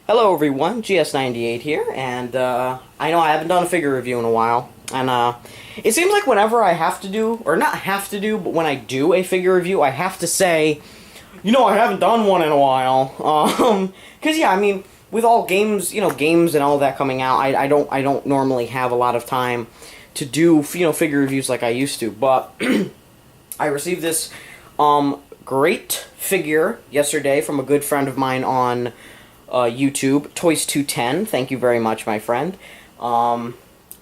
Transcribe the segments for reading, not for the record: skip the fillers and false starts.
Hello everyone, GS98 here, and I know I haven't done a figure review in a while, and it seems like whenever I have to do, or not have to do, but when I do a figure review, I have to say, I haven't done one in a while, because yeah, I mean, with all games, games and all that coming out, I don't normally have a lot of time to do, figure reviews like I used to, but I received this, great figure yesterday from a good friend of mine on YouTube, Toys210. Thank you very much, my friend.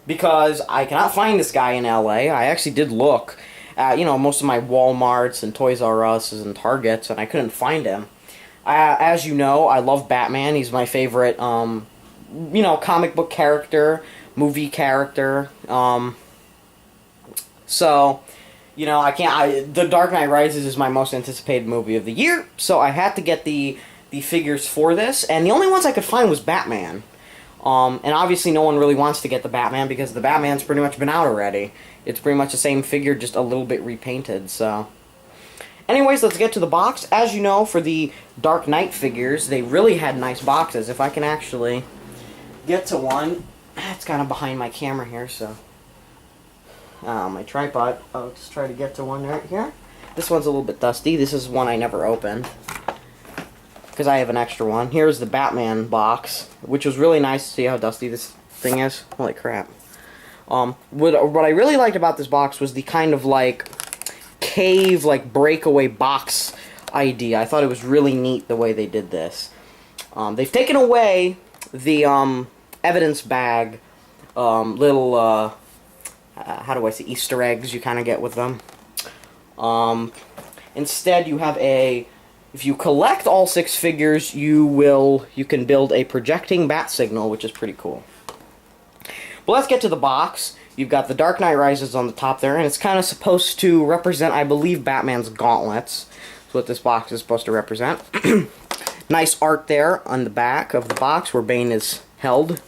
Because I cannot find this guy in LA. I actually did look at, most of my Walmarts and Toys R Us and Targets, and I couldn't find him. As you know, I love Batman. He's my favorite, comic book character, movie character. So, The Dark Knight Rises is my most anticipated movie of the year, so I had to get the figures for this, and the only ones I could find was Batman. And obviously no one really wants to get the Batman because the Batman's pretty much been out already. It's pretty much the same figure, just a little bit repainted, so... Anyways, let's get to the box. As you know, for the Dark Knight figures, they really had nice boxes. If I can actually get to one... It's kind of behind my camera here, so... my tripod. I'll just try to get to one right here. This one's a little bit dusty. This is one I never opened, because I have an extra one. Here's the Batman box, which was really nice to see how dusty this thing is. Holy crap. What I really liked about this box was the kind of, cave, breakaway box idea. I thought it was really neat the way they did this. They've taken away the, evidence bag, little, how do I say, Easter eggs you kind of get with them. Instead, you have if you collect all 6 figures, you can build a projecting bat signal, which is pretty cool. But let's get to the box. You've got the Dark Knight Rises on the top there, and it's kind of supposed to represent, I believe, Batman's gauntlets. That's what this box is supposed to represent. Nice art there on the back of the box where Bane is held.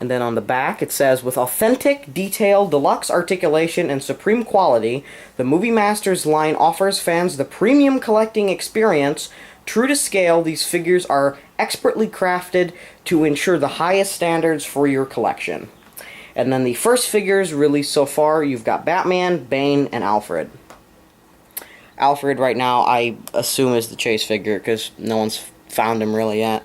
And then on the back it says, with authentic, detail, deluxe articulation, and supreme quality, the Movie Masters line offers fans the premium collecting experience. True to scale, these figures are expertly crafted to ensure the highest standards for your collection. And then the first figures released so far, you've got Batman, Bane, and Alfred. Alfred right now, I assume, is the chase figure, because no one's found him really yet.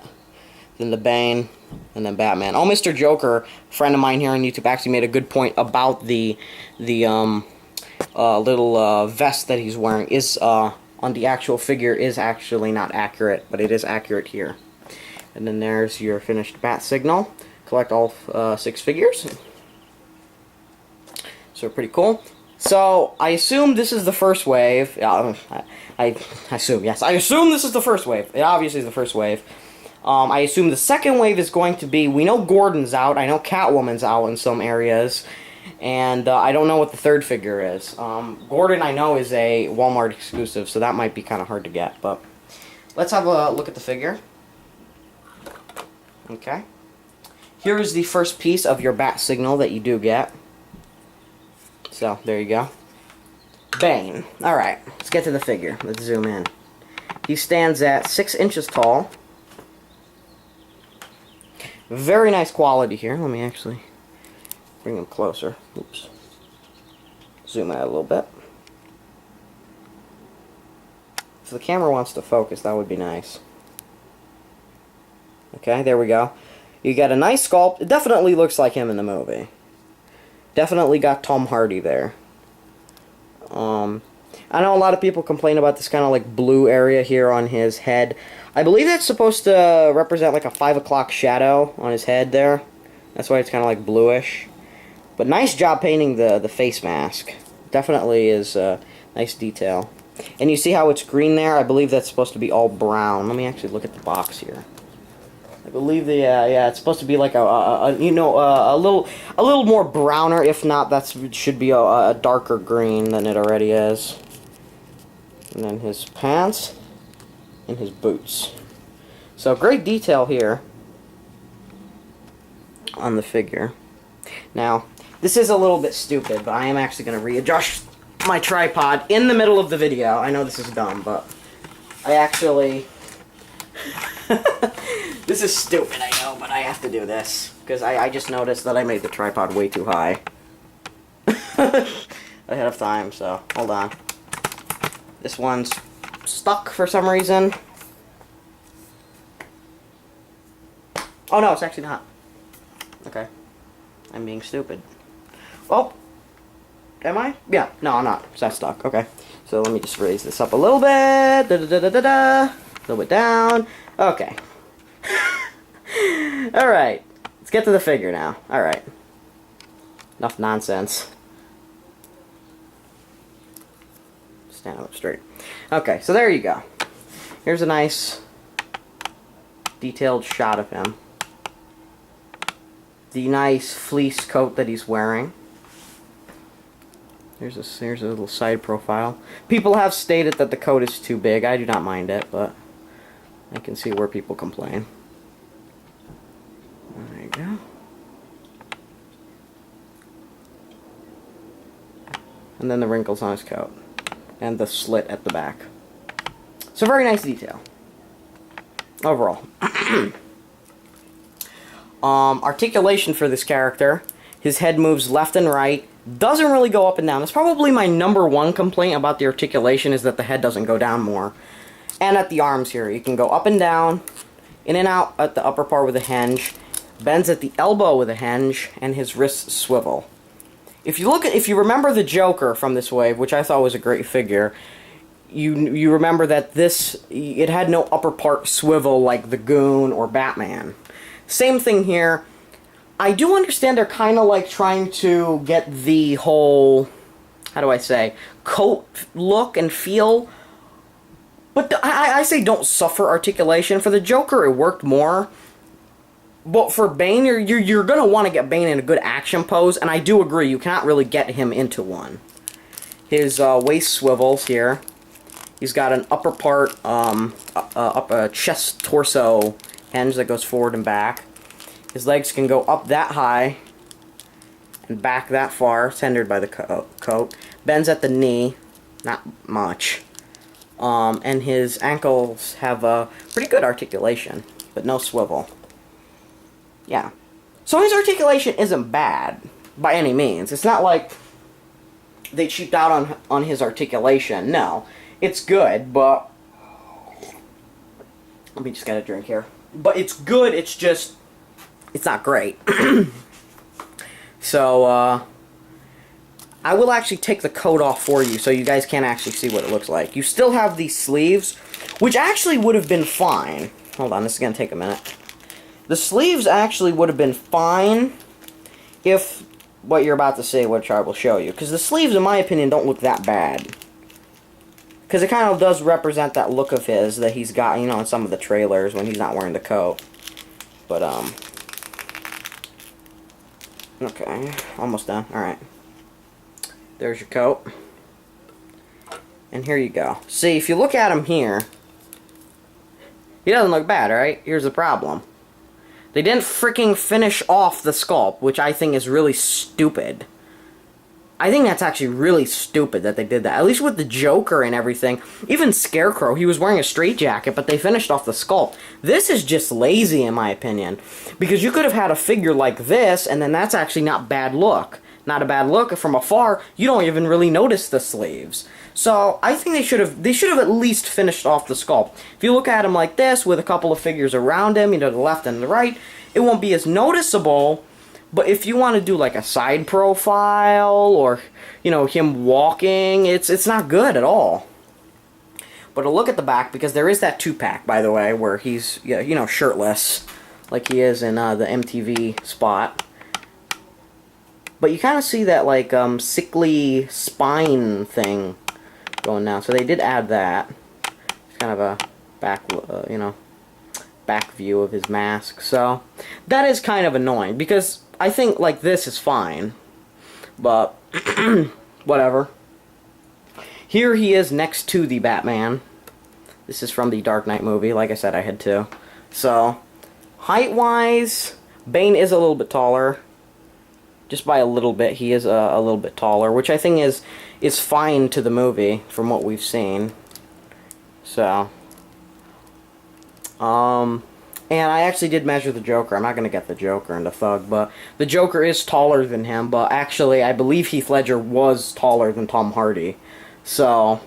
Then the Bane, and then Batman. Oh, Mr. Joker, a friend of mine here on YouTube, actually made a good point about the little vest that he's wearing is on the actual figure is actually not accurate, but it is accurate here. And then there's your finished bat signal. Collect all 6 figures. So pretty cool. So I assume this is the first wave. I assume, yes. I assume this is the first wave. It obviously is the first wave. I assume the second wave is going to be, we know Gordon's out, I know Catwoman's out in some areas, and I don't know what the third figure is. Gordon, I know, is a Walmart exclusive, so that might be kind of hard to get, but let's have a look at the figure. Okay. Here is the first piece of your bat signal that you do get. So, there you go. Bane. Alright, let's get to the figure. Let's zoom in. He stands at 6 inches tall. Very nice quality here. Let me actually bring him closer. Oops. Zoom out a little bit. If the camera wants to focus, that would be nice. Okay, there we go. You got a nice sculpt. It definitely looks like him in the movie. Definitely got Tom Hardy there. I know a lot of people complain about this kind of blue area here on his head. I believe that's supposed to represent a 5 o'clock shadow on his head there. That's why it's kind of bluish. But nice job painting the face mask. Definitely is nice detail. And you see how it's green there? I believe that's supposed to be all brown. Let me actually look at the box here. I believe yeah, it's supposed to be like a little more browner. If not, that should be a darker green than it already is. And then his pants and his boots. So great detail here on the figure. Now, this is a little bit stupid, but I am actually going to readjust my tripod in the middle of the video. I know this is dumb, but I actually... This is stupid, I know, but I have to do this. Because I just noticed that I made the tripod way too high. Ahead of time, so hold on. This one's stuck for some reason. Oh no, it's actually not. Okay. I'm being stupid. Oh! Am I? Yeah, no, I'm not. It's not stuck. Okay. So let me just raise this up a little bit. A little bit down. Okay. Alright. Let's get to the figure now. Alright. Enough nonsense. Stand up straight. Okay, so there you go. Here's a nice detailed shot of him. The nice fleece coat that he's wearing. Here's a little side profile. People have stated that the coat is too big. I do not mind it, but I can see where people complain. There you go. And then the wrinkles on his coat. And the slit at the back. So very nice detail. Overall. Articulation for this character. His head moves left and right. Doesn't really go up and down. That's probably my #1 complaint about the articulation, is that the head doesn't go down more. And at the arms here. You can go up and down, in and out at the upper part with a hinge, bends at the elbow with a hinge, and his wrists swivel. If you remember the Joker from this wave, which I thought was a great figure, you remember that it had no upper part swivel like the Goon or Batman. Same thing here. I do understand they're kind of like trying to get the whole, how do I say, coat look and feel. But I say don't suffer articulation. For the Joker, it worked more. But for Bane, you're going to want to get Bane in a good action pose, and I do agree, you cannot really get him into one. His waist swivels here. He's got an upper part, up a chest, torso hinge that goes forward and back. His legs can go up that high and back that far, centered by the coat. Bends at the knee, not much. And his ankles have a pretty good articulation, but no swivel. Yeah. So his articulation isn't bad, by any means. It's not like they cheaped out on his articulation. No. It's good, but... Let me just get a drink here. But it's good, it's just... It's not great. So, I will actually take the coat off for you so you guys can actually see what it looks like. You still have these sleeves, which actually would have been fine. Hold on, this is going to take a minute. The sleeves actually would have been fine if what you're about to say, which I will show you. Because the sleeves, in my opinion, don't look that bad. Because it kind of does represent that look of his that he's got, you know, in some of the trailers when he's not wearing the coat. But, okay, almost done. Alright. There's your coat. And here you go. See, if you look at him here, he doesn't look bad, right? Here's the problem. They didn't freaking finish off the sculpt, which I think is really stupid. I think that's actually really stupid that they did that. At least with the Joker and everything. Even Scarecrow, he was wearing a straitjacket, but they finished off the sculpt. This is just lazy, in my opinion. Because you could have had a figure like this, and then that's actually not bad look. Not a bad look. From afar, you don't even really notice the sleeves. So, I think they should have at least finished off the sculpt. If you look at him like this, with a couple of figures around him, you know, the left and the right, it won't be as noticeable. But if you want to do like a side profile, or, you know, him walking, it's not good at all. But a look at the back, because there is that 2-pack, by the way, where he's, you know, shirtless, like he is in the MTV spot. But you kind of see that, like, sickly spine thing going down. So they did add that. It's kind of a back, you know, back view of his mask. So that is kind of annoying, because I think, like, this is fine. But, whatever. Here he is next to the Batman. This is from the Dark Knight movie. Like I said, I had two. So, height-wise, Bane is a little bit taller. Just by a little bit, he is a little bit taller, which I think is fine to the movie from what we've seen. So, And I actually did measure the Joker. I'm not going to get the Joker and the Thug, but the Joker is taller than him. But actually, I believe Heath Ledger was taller than Tom Hardy. So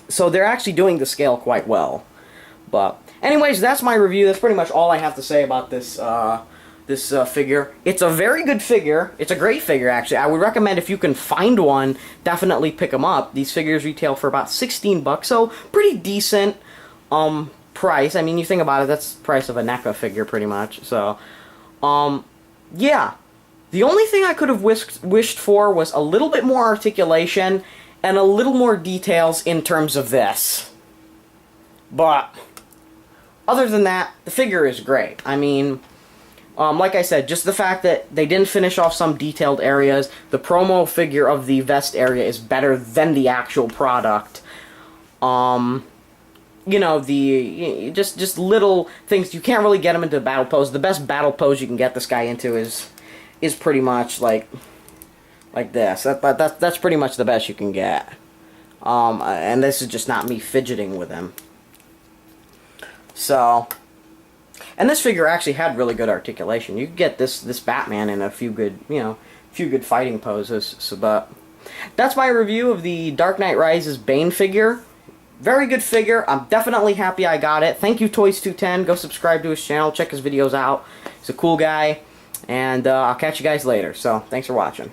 they're actually doing the scale quite well. But anyways, that's my review. That's pretty much all I have to say about this figure. It's a very good figure. It's a great figure, actually. I would recommend, if you can find one, definitely pick them up. These figures retail for about 16 bucks, so pretty decent price. I mean, you think about it, that's the price of a NECA figure, pretty much. So, yeah. The only thing I could have wished for was a little bit more articulation and a little more details in terms of this. But other than that, the figure is great. I mean, like I said, just the fact that they didn't finish off some detailed areas, the promo figure of the vest area is better than the actual product. You know, just little things. You can't really get him into battle pose. The best battle pose you can get this guy into is pretty much like this. That's pretty much the best you can get. And this is just not me fidgeting with him. So, and this figure actually had really good articulation. You could get this Batman in a few good, good fighting poses. So, but that's my review of the Dark Knight Rises Bane figure. Very good figure. I'm definitely happy I got it. Thank you, Toys210. Go subscribe to his channel. Check his videos out. He's a cool guy. And I'll catch you guys later. So, thanks for watching.